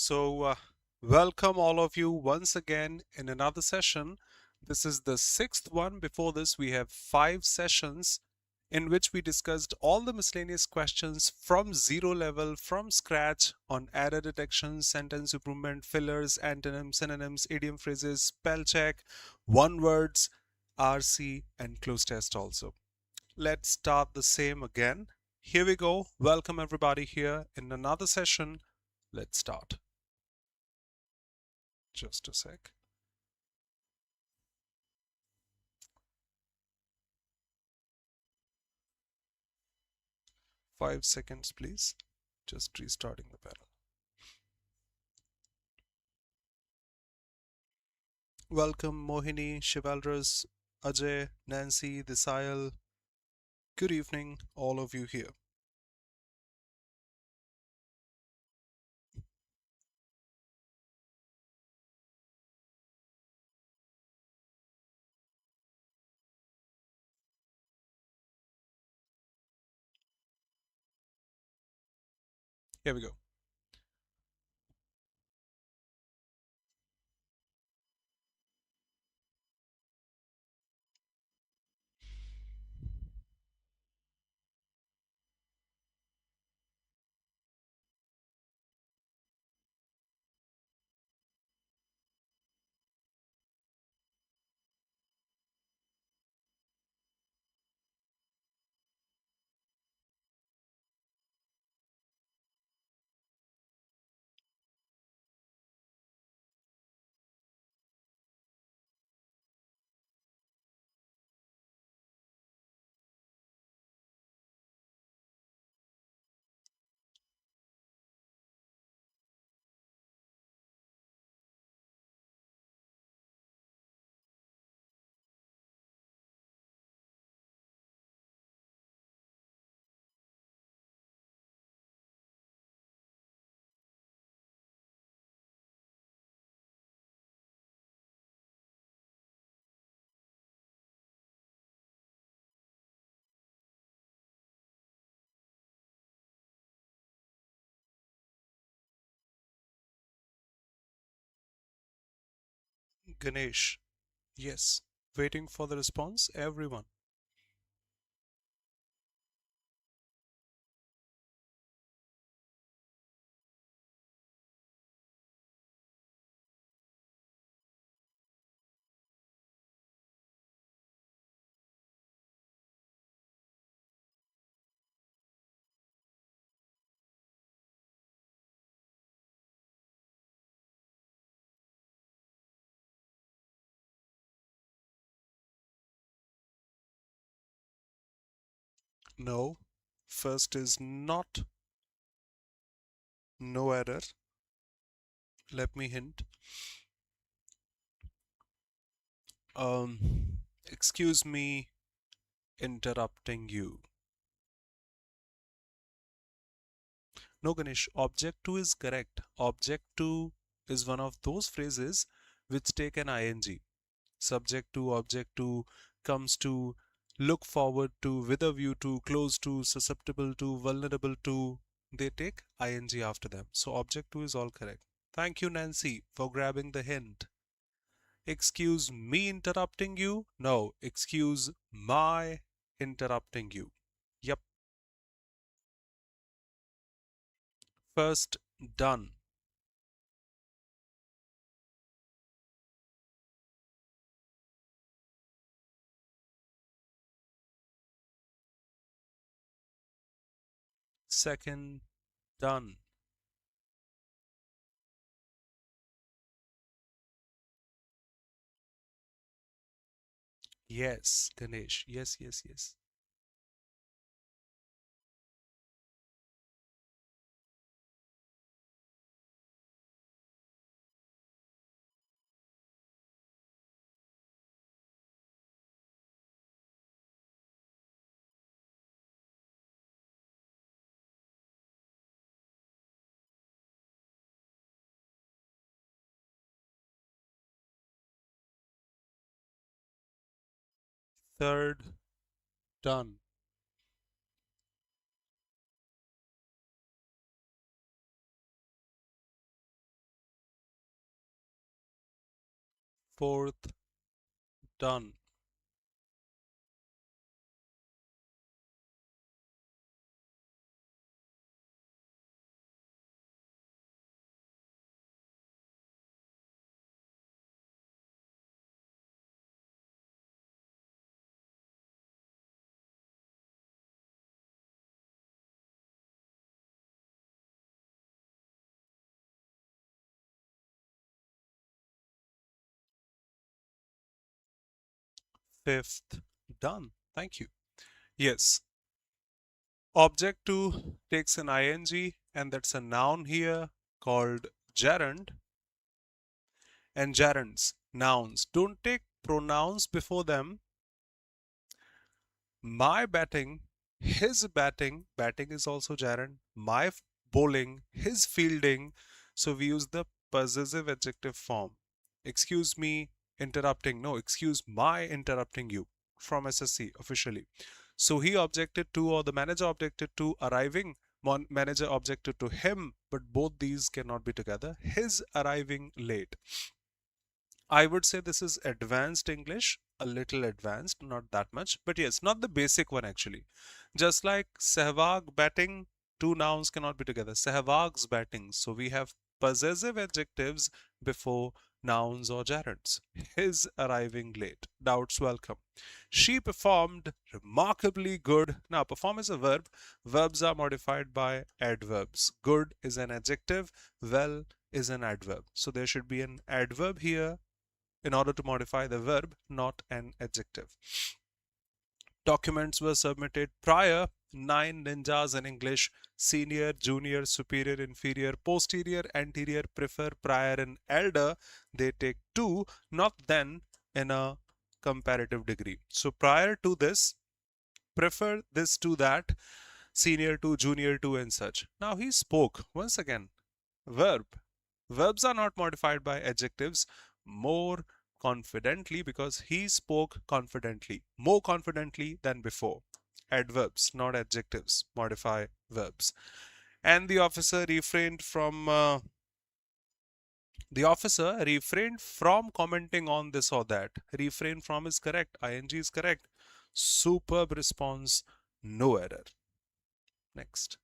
Welcome all of you once again in another session. This is the sixth one. Before this, we have 5 sessions in which we discussed all the miscellaneous questions from zero level, from scratch on error detection, sentence improvement, fillers, antonyms, synonyms, idiom phrases, spell check, one words, RC, and close test also. Let's start the same again. Here we go. Welcome everybody here in another session. Let's start. Just a sec. Five seconds, please. Just restarting the panel. Welcome Mohini, Shivalras, Ajay, Nancy, Disayal. Good evening, all of you here. Here we go. Ganesh. Yes. Waiting for the response, everyone. No. First is not. No error. Let me hint. Excuse me interrupting you. No, Ganesh, object to is correct. Object to is one of those phrases which take an ing. Subject to, object to, comes to, look forward to, with a view to, close to, susceptible to, vulnerable to. They take ing after them. So object to is all correct. Thank you, Nancy, for grabbing the hint. Excuse me interrupting you? No, excuse my interrupting you. Yep. First, done. Second, done. Yes, Ganesh. Yes, yes, yes. Third, done. Fourth, done. Fifth, done. Thank you. Yes, object 2 takes an ing, and that's a noun here called gerund. And gerunds, nouns, don't take pronouns before them. My batting, his batting, batting is also gerund. My bowling, his fielding. So we use the possessive adjective form. Excuse me interrupting. No, excuse my interrupting you from SSC officially. So he objected to, or the manager objected to arriving. Manager objected to him, but both these cannot be together. His arriving late. I would say this is advanced English, a little advanced, not that much, but yes, not the basic one actually. Just like Sehwag batting, two nouns cannot be together. Sehwag's batting. So we have possessive adjectives before nouns or gerunds. His arriving late. Doubts welcome. She performed remarkably good. Now, perform is a verb. Verbs are modified by adverbs. Good is an adjective. Well is an adverb. So there should be an adverb here in order to modify the verb, not an adjective. Documents were submitted prior. 9 ninjas in English: senior, junior, superior, inferior, posterior, anterior, prefer, prior, and elder. They take 2, not then, in a comparative degree. So prior to this, prefer this to that, senior to, junior to, and such. Now he spoke. Once again, verb. Verbs are not modified by adjectives. More confidently, because he spoke confidently, more confidently than before. Adverbs, not adjectives, modify verbs. And the officer refrained from commenting on this or that. Refrain from is correct. Ing is correct. Superb response. No error. Next.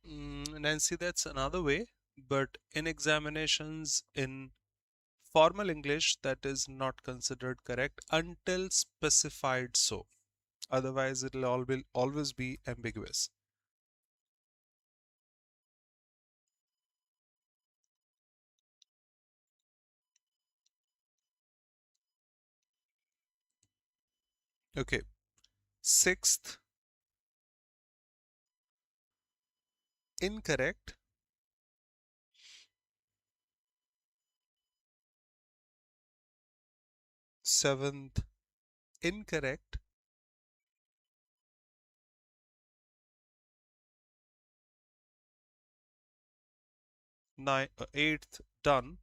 Nancy, that's another way, but in examinations in formal English, that is not considered correct until specified so. Otherwise, it will always be ambiguous. Okay. Sixth, incorrect. Seventh, incorrect. Eighth, done.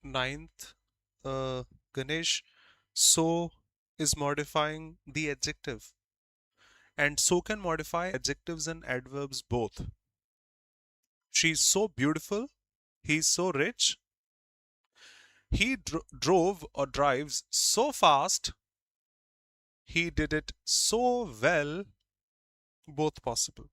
Ninth, Ganesh, so is modifying the adjective, and so can modify adjectives and adverbs both. She's so beautiful, he's so rich, he drove or drives so fast, he did it so well, both possible.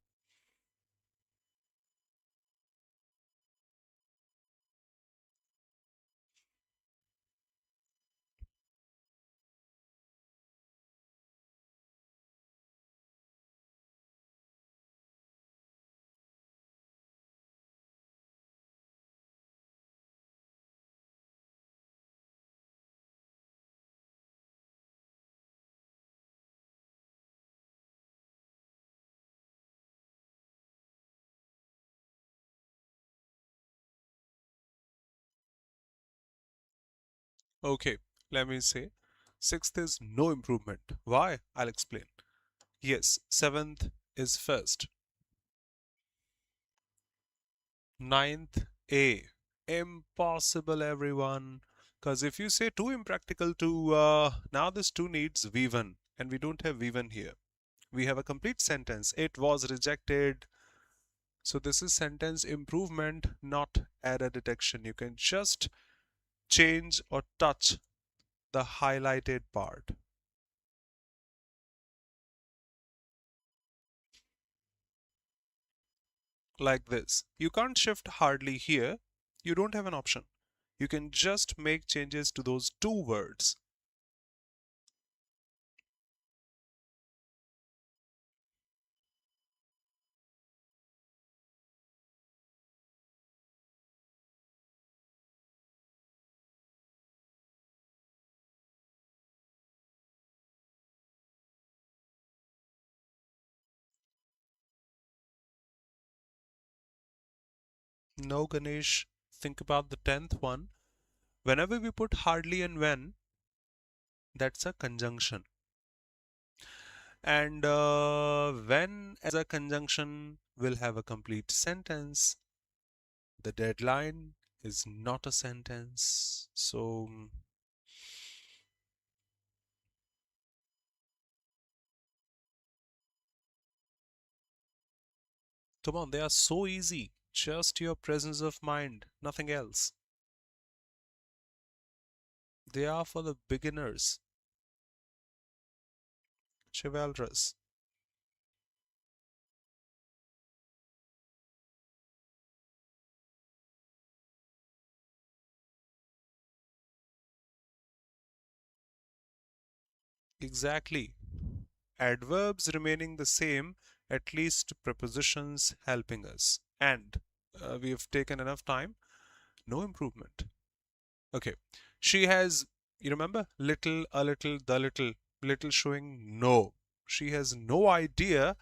Okay, let me say. Sixth is no improvement. Why? I'll explain. Yes, seventh is first. Ninth, A. Impossible, everyone. Because if you say too impractical to, now this too needs V1, and we don't have V1 here. We have a complete sentence. It was rejected. So this is sentence improvement, not error detection. You can just change or touch the highlighted part. Like this. You can't shift hardly here. You don't have an option. You can just make changes to those two words. No, Ganesh, think about the 10th one. Whenever we put hardly and when, that's a conjunction. And when as a conjunction will have a complete sentence. The deadline is not a sentence. So, come on, they are so easy. Just your presence of mind, nothing else. They are for the beginners. Chivalrous. Exactly. Adverbs remaining the same, at least prepositions helping us. And we have taken enough time. No improvement. Okay. She has, you remember, little, a little, the little, little showing no. She has no idea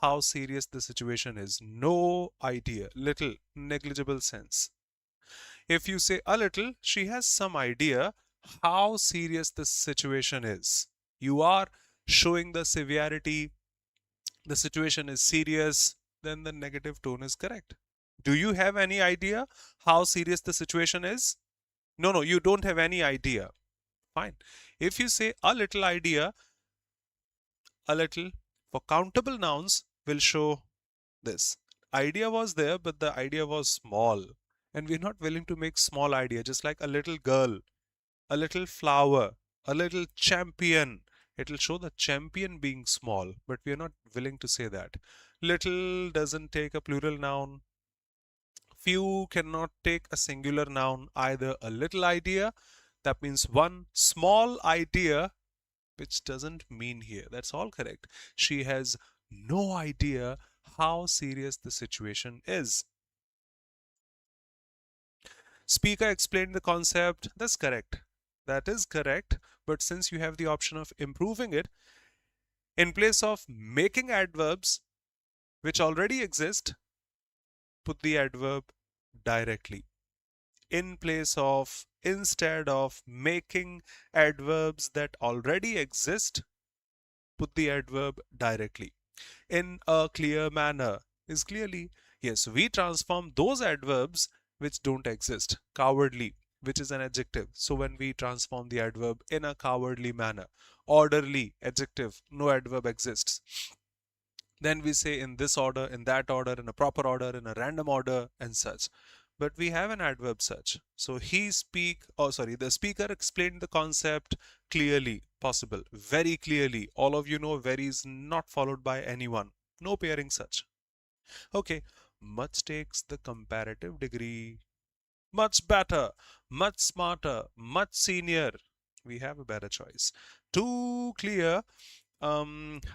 how serious the situation is. No idea. Little, negligible sense. If you say a little, she has some idea how serious the situation is. You are showing the severity, the situation is serious, then the negative tone is correct. Do you have any idea how serious the situation is? No, no, you don't have any idea. Fine. If you say a little idea, a little for countable nouns will show this. Idea was there, but the idea was small. And we're not willing to make small idea, just like a little girl, a little flower, a little champion. It'll show the champion being small, but we are not willing to say that. Little doesn't take a plural noun. Few cannot take a singular noun either. A little idea, that means one small idea, which doesn't mean here. That's all correct. She has no idea how serious the situation is. Speaker explained the concept. That's correct. That is correct. But since you have the option of improving it, in place of making adverbs which already exist, put the adverb directly. Instead of making adverbs that already exist, put the adverb directly. In a clear manner is clearly. Yes, we transform those adverbs which don't exist. Cowardly, which is an adjective. So when we transform the adverb in a cowardly manner, orderly, adjective, no adverb exists. Then we say in this order, in that order, in a proper order, in a random order, and such. But we have an adverb such. So the speaker explained the concept clearly, possible, very clearly. All of you know very is not followed by anyone. No pairing such. Okay, much takes the comparative degree. Much better, much smarter, much senior. We have a better choice. Too clear.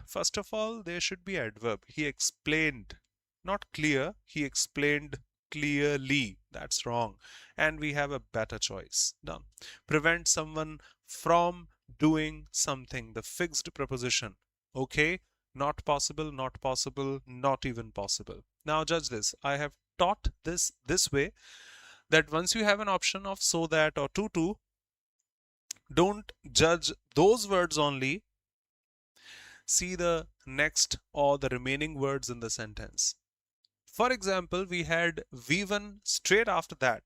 First of all, there should be adverb. He explained, not clear. He explained clearly. That's wrong. And we have a better choice. Done. Prevent someone from doing something. The fixed preposition. Okay. Not possible, not possible, not even possible. Now judge this. I have taught this way that once you have an option of so that or to, don't judge those words only. See the next or the remaining words in the sentence. For example, we had V1 straight after that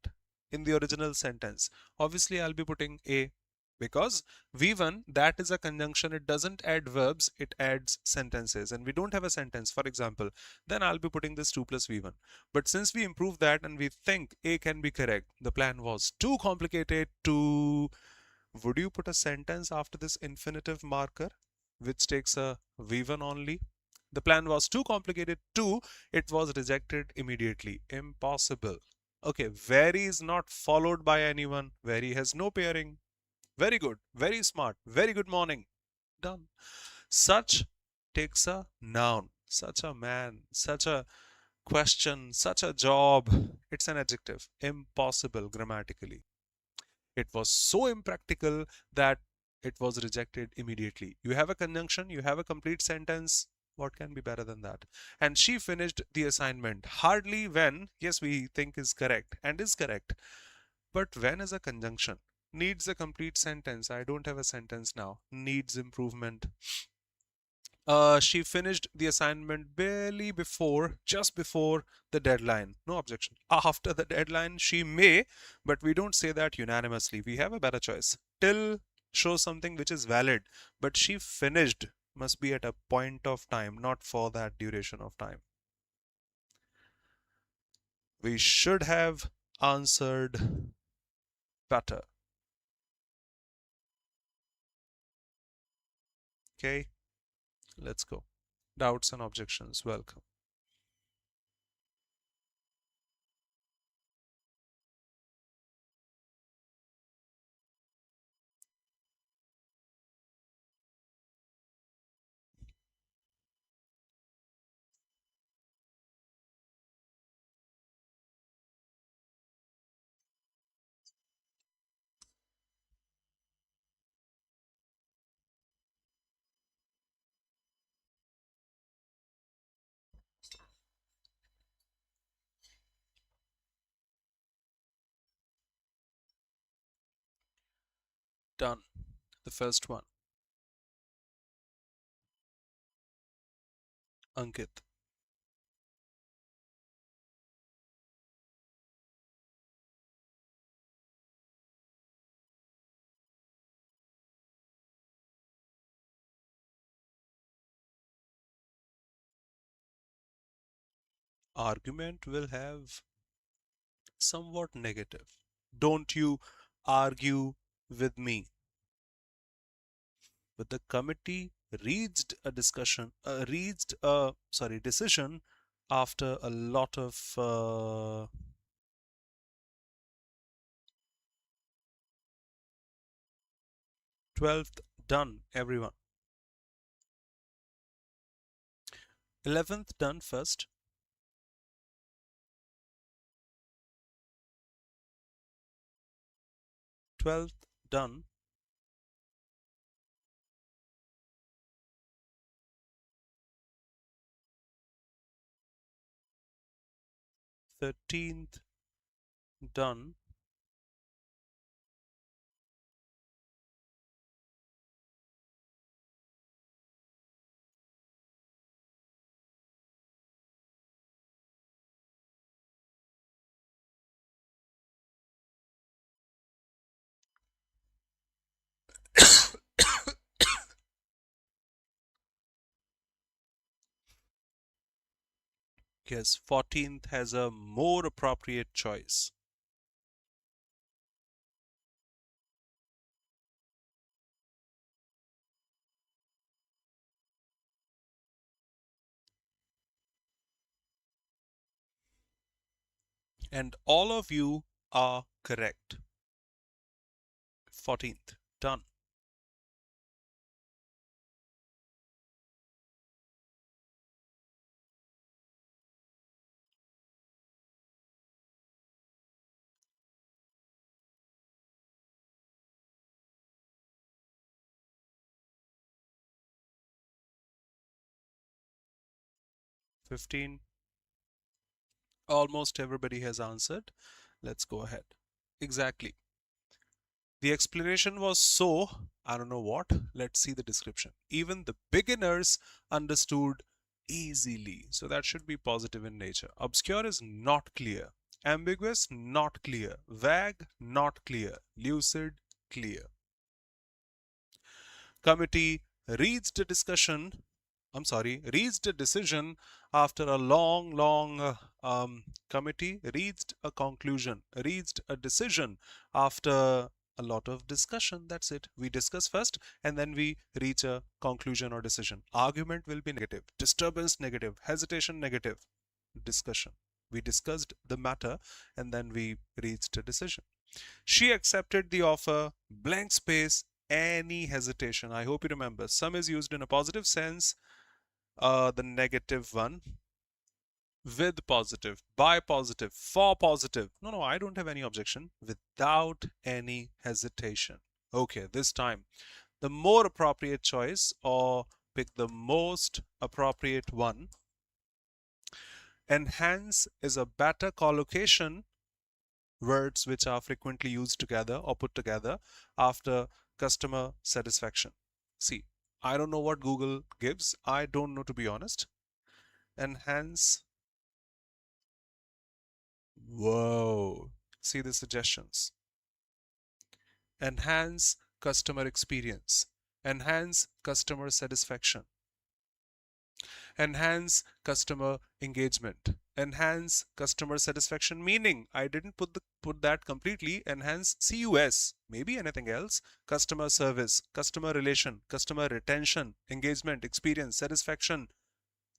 in the original sentence. Obviously, I'll be putting A because V1, that is a conjunction. It doesn't add verbs, it adds sentences. And we don't have a sentence, for example. Then I'll be putting this 2 plus V1. But since we improved that and we think A can be correct, the plan was too complicated to... Would you put a sentence after this infinitive marker, which takes a V1 only? The plan was too complicated too. It was rejected immediately. Impossible. Okay, very is not followed by anyone. Very has no pairing. Very good. Very smart. Very good morning. Done. Such takes a noun. Such a man. Such a question. Such a job. It's an adjective. Impossible grammatically. It was so impractical that it was rejected immediately. You have a conjunction, you have a complete sentence. What can be better than that? And she finished the assignment. Hardly when, yes, we think is correct and is correct. But when is a conjunction? Needs a complete sentence. I don't have a sentence now. Needs improvement. She finished the assignment barely before, just before the deadline. No objection. After the deadline, she may, but we don't say that unanimously. We have a better choice. Till shows something which is valid, but she finished must be at a point of time, not for that duration of time. We should have answered better. Okay, let's go. Doubts and objections, welcome. Done. The first one, Ankit. argument will have somewhat negative. Don't you argue with me. But the committee reached a decision after a lot of 12th done, everyone. 11th done first. 12th done. 13th done. 14th has a more appropriate choice. And all of you are correct. 14th done. 15. Almost everybody has answered. Let's go ahead. Exactly. The explanation was so, I don't know what. Let's see the description. Even the beginners understood easily. So that should be positive in nature. Obscure is not clear. Ambiguous, not clear. Vague, not clear. Lucid, clear. Committee reached a decision after a long committee reached a conclusion, reached a decision after a lot of discussion. That's it. We discuss first and then we reach a conclusion or decision. Argument will be negative, disturbance negative, hesitation negative, discussion. We discussed the matter and then we reached a decision. She accepted the offer, blank space, any hesitation. I hope you remember. Some is used in a positive sense, the negative one, with positive, by positive, for positive. No, I don't have any objection. Without any hesitation. Okay, this time the more appropriate choice, or pick the most appropriate one. Enhance is a better collocation, words which are frequently used together or put together after customer satisfaction. See, I don't know what Google gives. I don't know, to be honest. Enhance. Whoa. See the suggestions. Enhance customer experience. Enhance customer satisfaction. Enhance customer engagement. Enhance customer satisfaction, meaning I didn't put that completely. Enhance CUS, maybe anything else. Customer service, customer relation, customer retention, engagement, experience, satisfaction,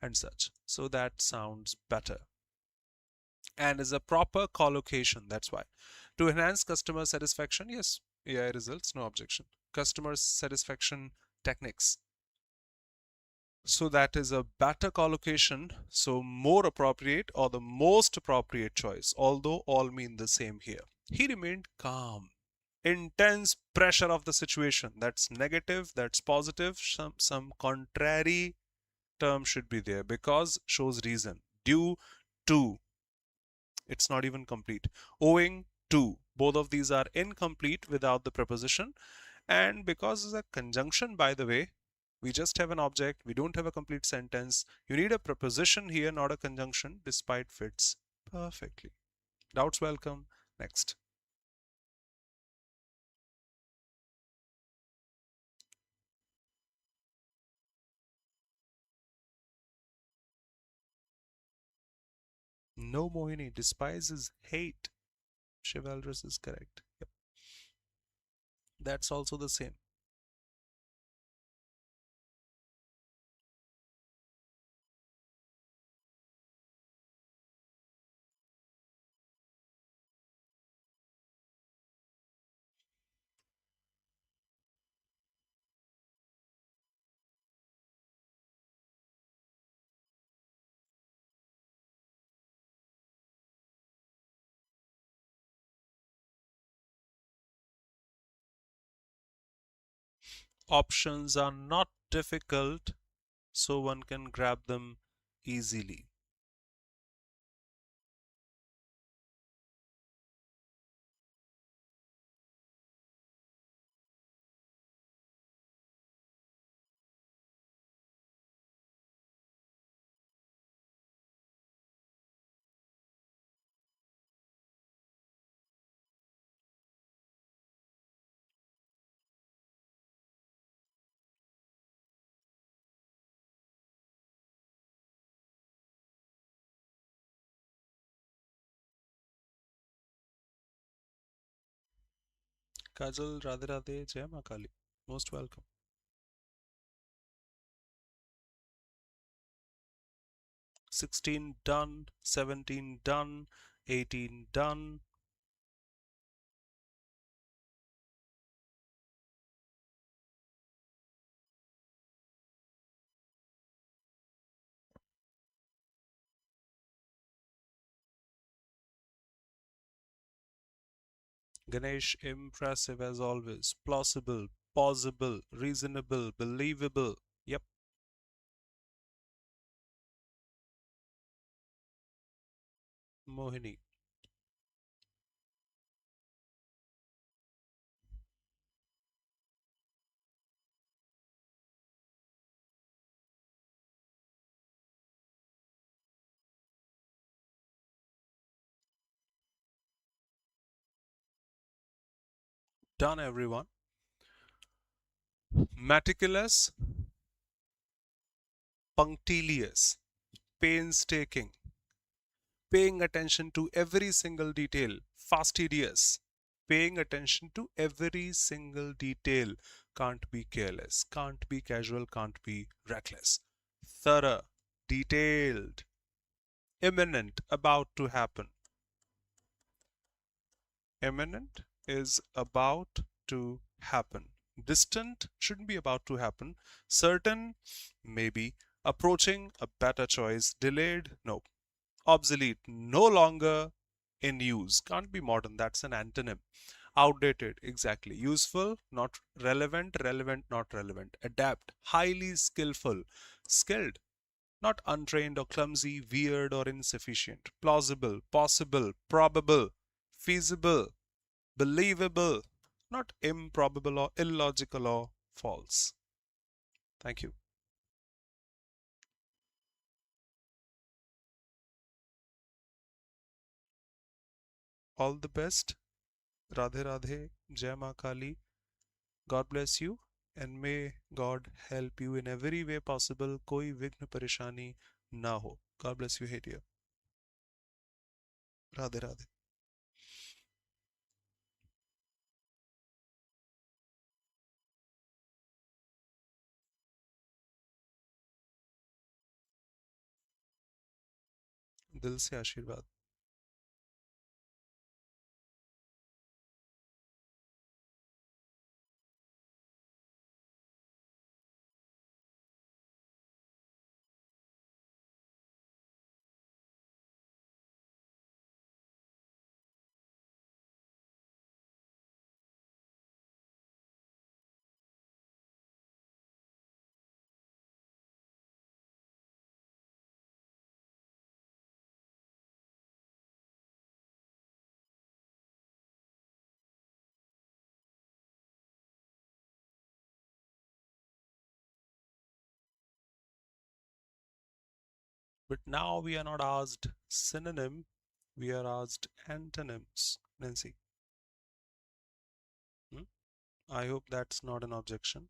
and such. So that sounds better and is a proper collocation. That's why. To enhance customer satisfaction, yes, AI results, no objection. Customer satisfaction techniques. So that is a better collocation, so more appropriate or the most appropriate choice, although all mean the same here. He remained calm. Intense pressure of the situation. That's negative, that's positive. Some contrary term should be there. Because shows reason. Due to, it's not even complete. Owing to, both of these are incomplete without the preposition. And because it's a conjunction, by the way, we just have an object, we don't have a complete sentence. You need a preposition here, not a conjunction, despite fits perfectly. Doubts welcome. Next. No, Mohini, despise is hate. Chivalrous is correct. Yep. That's also the same. Options are not difficult, so one can grab them easily. Kajal, Radhe Radhe, Jai Ma Kali. Most welcome. 16 done, 17 done, 18 done. Ganesh, impressive as always. Plausible, possible, reasonable, believable. Yep. Mohini. Done, everyone. Meticulous, punctilious, painstaking, paying attention to every single detail, fastidious, paying attention to every single detail, can't be careless, can't be casual, can't be reckless, thorough, detailed, imminent, about to happen. Imminent is about to happen. Distant shouldn't be about to happen. Certain, maybe. Approaching, a better choice. Delayed, no. Obsolete, no longer in use. Can't be modern, that's an antonym. Outdated, exactly. Useful, not relevant. Relevant, not relevant. Adapt, highly skillful. Skilled, not untrained or clumsy, weird or insufficient. Plausible, possible, probable, feasible, believable, not improbable or illogical or false. Thank you. All the best. Radhe Radhe, Jai Ma Kali. God bless you and may God help you in every way possible. Koi vigna parishani na ho. God bless you, dear. Radhe Radhe. दिल से आशीर्वाद. But now we are not asked synonym, we are asked antonyms. Nancy. Hmm? I hope that's not an objection.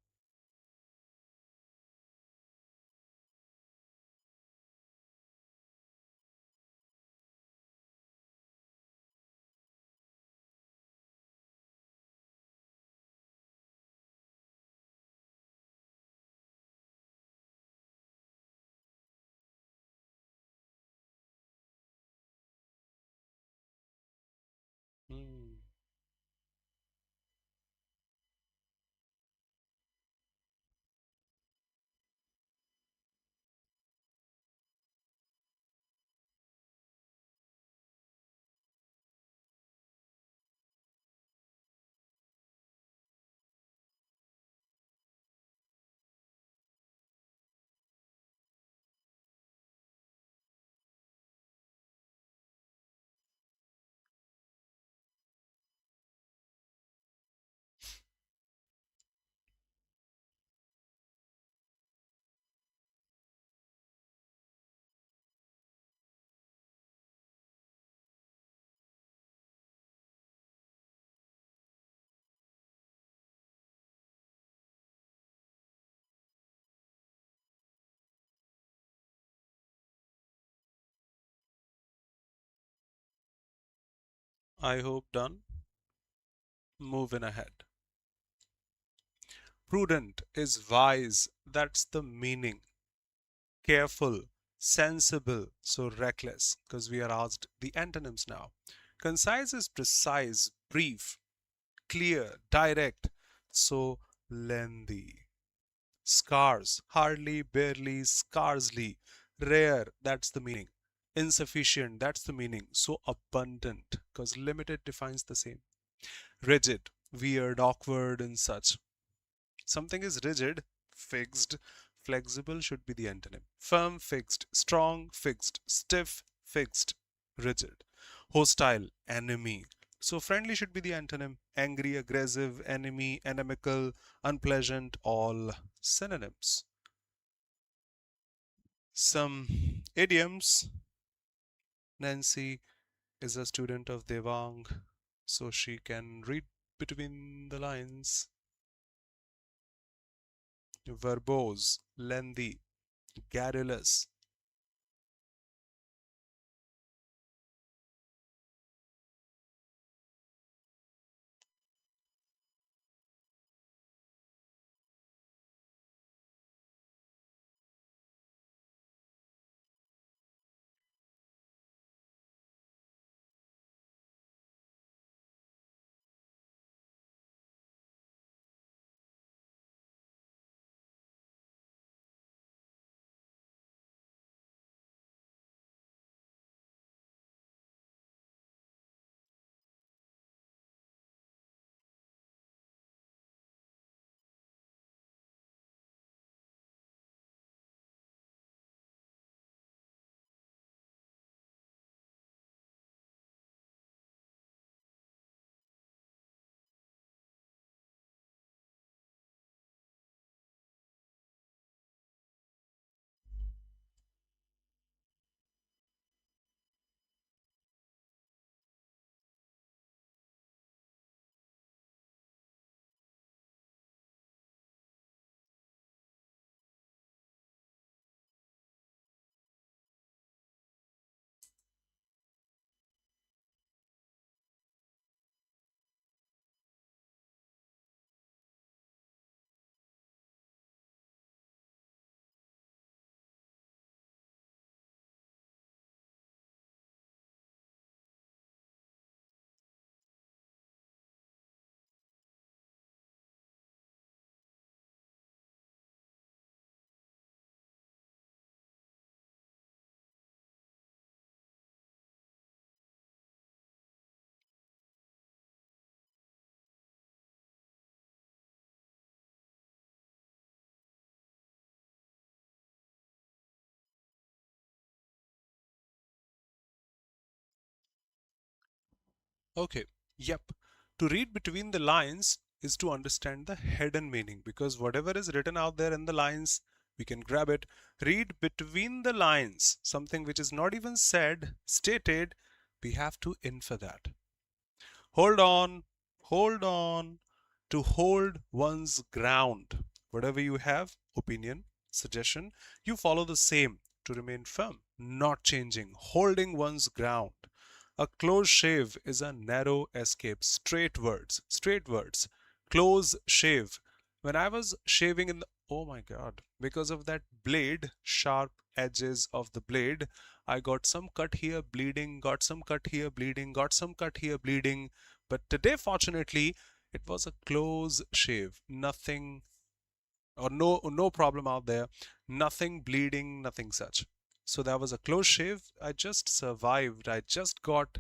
I hope done. Moving ahead. Prudent is wise. That's the meaning. Careful, sensible, so reckless, because we are asked the antonyms now. Concise is precise, brief, clear, direct, so lengthy. Scarce, hardly, barely, scarcely. Rare, that's the meaning. Insufficient, that's the meaning. So abundant, because limited defines the same. Rigid, weird, awkward, and such. Something is rigid, fixed, flexible should be the antonym. Firm, fixed, strong, fixed, stiff, fixed, rigid. Hostile, enemy. So friendly should be the antonym. Angry, aggressive, enemy, inimical, unpleasant, all synonyms. Some idioms. Nancy is a student of Devang, so she can read between the lines. Verbose, lengthy, garrulous. Okay, yep. To read between the lines is to understand the hidden meaning because whatever is written out there in the lines, we can grab it. Read between the lines, something which is not even said, stated, we have to infer that. Hold on, hold on. To hold one's ground. Whatever you have, opinion, suggestion, you follow the same to remain firm, not changing, holding one's ground. A close shave is a narrow escape. Straight words, straight words. Close shave. When I was shaving in the, oh my god, because of that blade, sharp edges of the blade, I got some cut here bleeding, got some cut here bleeding, got some cut here bleeding. But today, fortunately, it was a close shave. Nothing or no problem out there. Nothing bleeding, nothing such. So that was a close shave. I just survived. I just got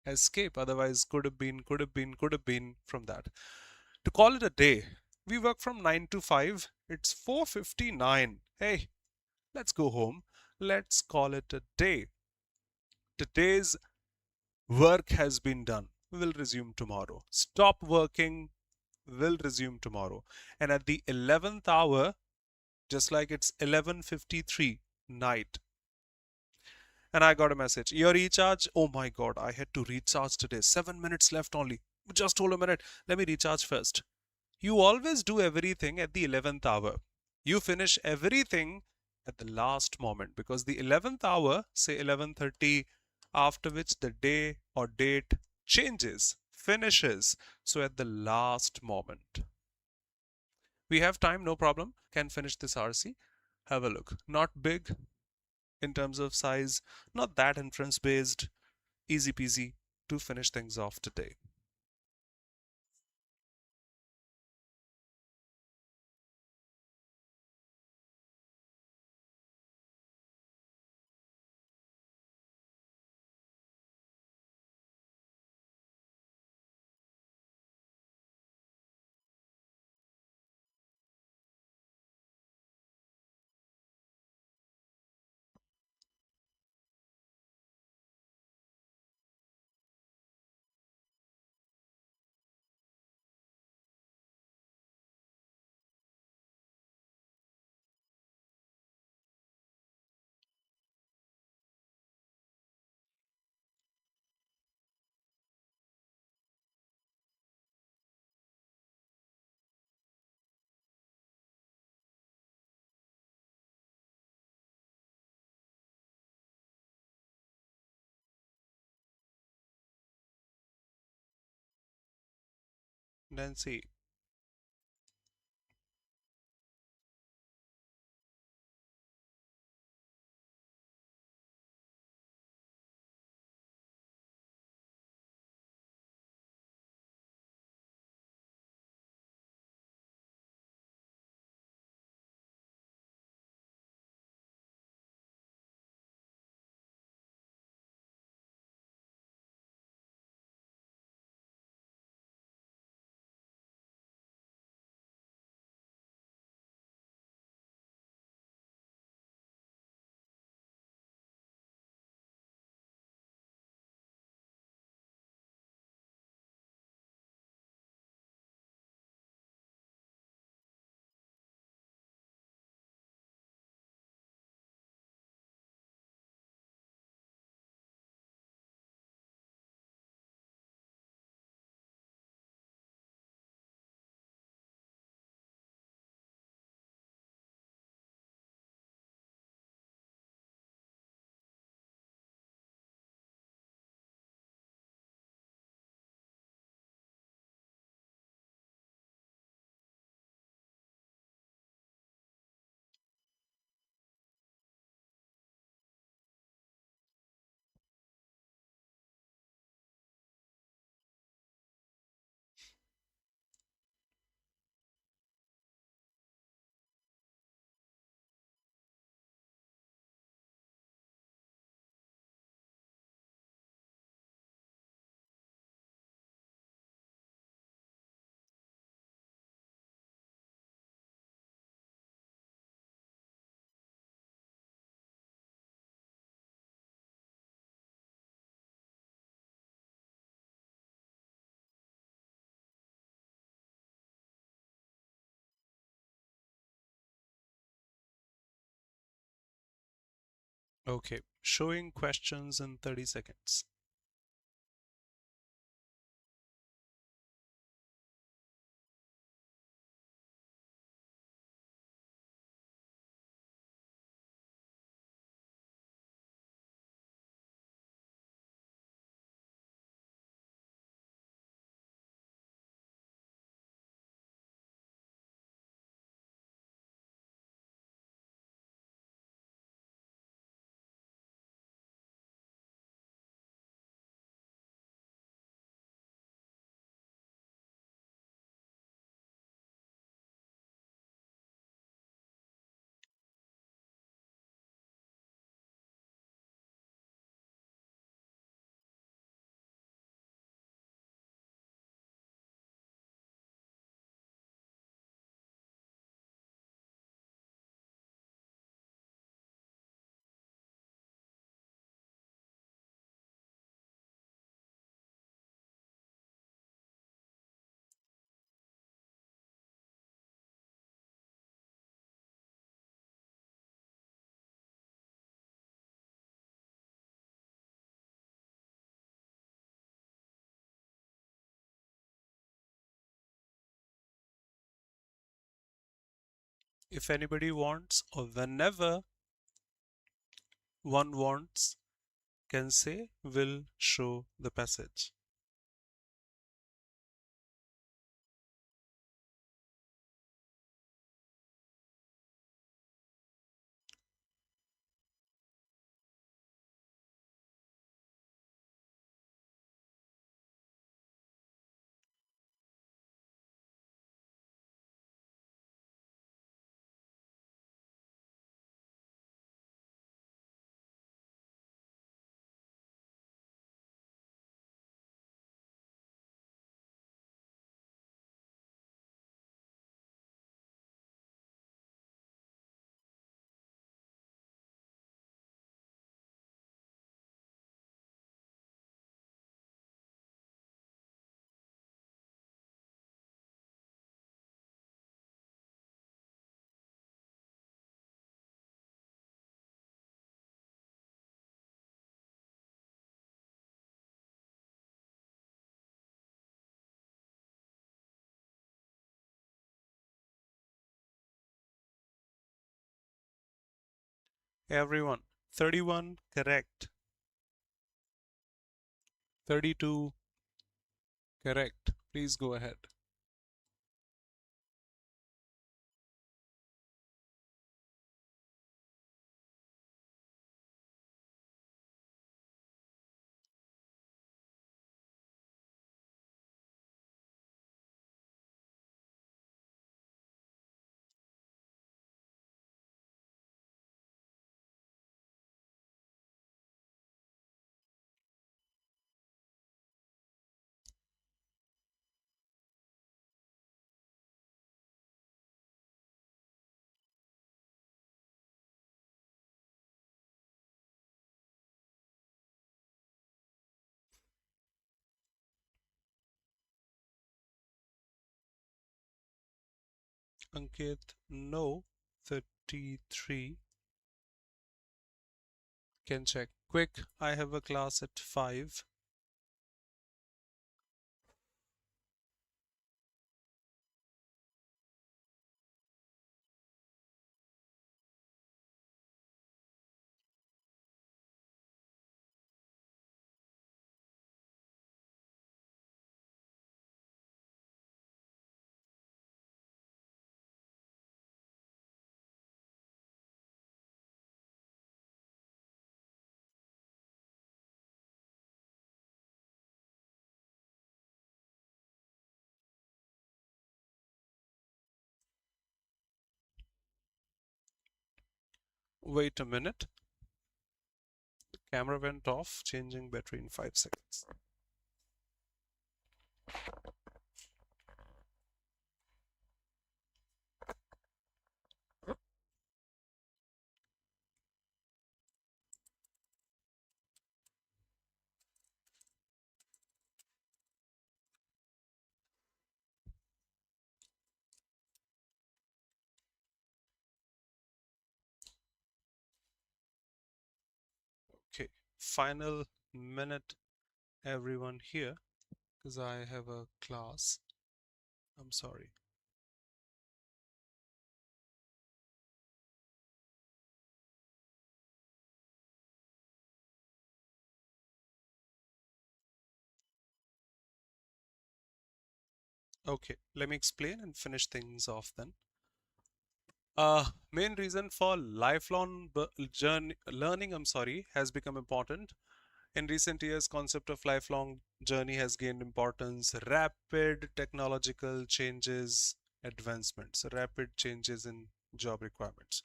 escape. Otherwise, could have been from that. To call it a day, we work from 9 to 5. It's 4:59. Hey, let's go home. Let's call it a day. Today's work has been done. We'll resume tomorrow. Stop working. We'll resume tomorrow. And at the 11th hour, just like it's 11:53 night, and I got a message. Your recharge? Oh my god, I had to recharge today. 7 minutes left only. Just hold a minute. Let me recharge first. You always do everything at the 11th hour. You finish everything at the last moment because the 11th hour, say 11:30, after which the day or date changes, finishes. So at the last moment. We have time, no problem. Can finish this RC. Have a look. Not big in terms of size, not that inference based. Easy peasy to finish things off today. Nancy. Okay, showing questions in 30 seconds. If anybody wants or whenever one wants, can say will show the passage. Everyone. 31 correct. 32 correct. Please go ahead. Ankit, no. 33. Can check. Quick, I have a class at 5. Wait a minute. The camera went off, changing battery in 5 seconds. Okay, final minute, everyone here, because I have a class. I'm sorry. Okay, let me explain and finish things off then. Main reason for lifelong journey, learning, has become important. In recent years, concept of lifelong journey has gained importance. Rapid technological changes, advancements, rapid changes in job requirements.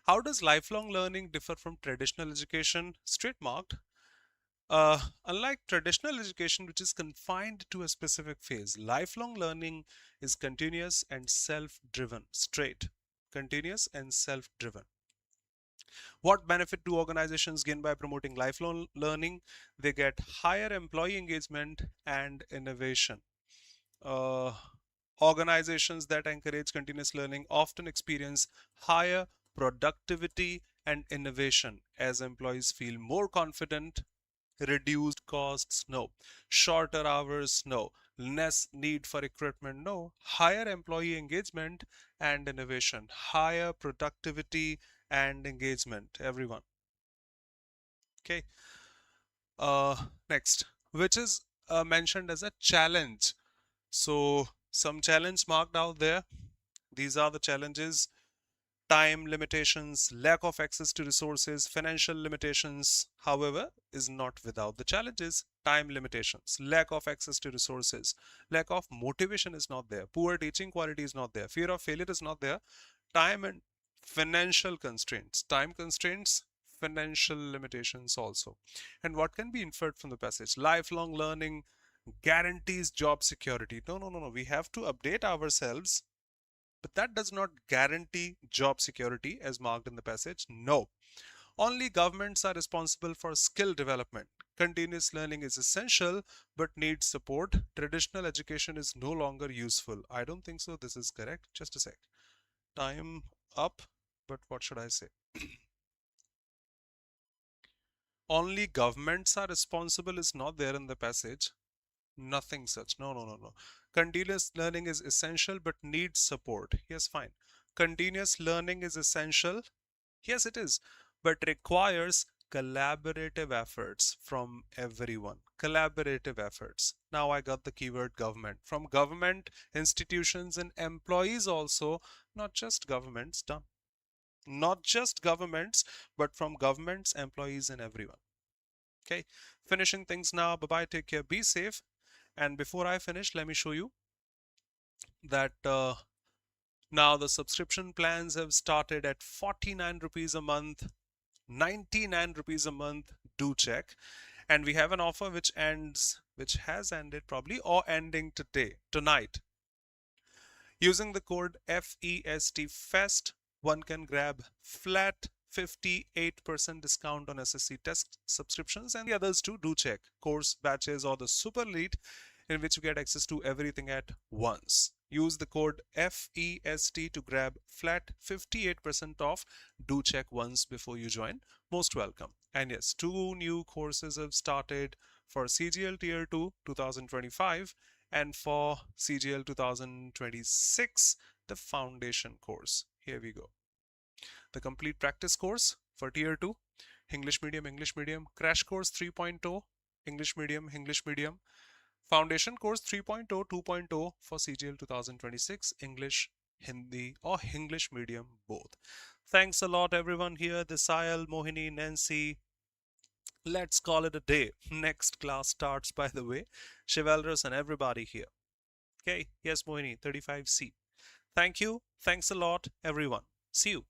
How does lifelong learning differ from traditional education? Straight marked. Unlike traditional education, which is confined to a specific phase, lifelong learning is continuous and self driven. Straight. Continuous and self driven. What benefit do organizations gain by promoting lifelong learning? They get higher employee engagement and innovation. Uh, Organizations that encourage continuous learning often experience higher productivity and innovation as employees feel more confident. Reduced costs, no. Shorter hours, no. Less need for equipment, no. Higher employee engagement and innovation. Higher productivity and engagement, everyone. Okay. Next, which is mentioned as a challenge. So some challenge marked out there. These are the challenges: time limitations, lack of access to resources, financial limitations, however, is not without the challenges. Time limitations, lack of access to resources, lack of motivation is not there, poor teaching quality is not there, fear of failure is not there, time and financial constraints, time constraints, financial limitations also. And what can be inferred from the passage? Lifelong learning guarantees job security. No, no, no, no. We have to update ourselves, but that does not guarantee job security as marked in the passage. No. Only governments are responsible for skill development. Continuous learning is essential but needs support. Traditional education is no longer useful. I don't think so. This is correct. Just a sec. Time up, but what should I say? Only governments are responsible is not there in the passage. Nothing such. No, no, no, no. Continuous learning is essential but needs support. Yes, fine. Continuous learning is essential. Yes, it is. but requires collaborative efforts from everyone. Collaborative efforts. Now I got the keyword government. From government, institutions, and employees also, not just governments, done. Not just governments, but from governments, employees, and everyone. Okay, finishing things now. Bye bye, take care, be safe. And before I finish, let me show you that now the subscription plans have started at 49 rupees a month, 99 rupees a month. Do check. And we have an offer which has ended probably or ending tonight. Using the code FEST, one can grab flat 58% discount on SSC test subscriptions, and the others too. Do check course batches or the super elite, in which you get access to everything at once. Use the code FEST to grab flat 58% off. Do check once before you join. Most welcome. And yes, 2 new courses have started for CGL Tier 2 2025 and for CGL 2026, the foundation course. Here we go. The complete practice course for Tier 2, English medium, crash course 3.0, English medium, foundation course 3.0, 2.0 for CGL 2026, English, Hindi or English medium both. Thanks a lot everyone here, Desayal, Mohini, Nancy. Let's call it a day. Next class starts, by the way. Chivalrous and everybody here. Okay, yes, Mohini, 35C. Thank you. Thanks a lot, everyone. See you.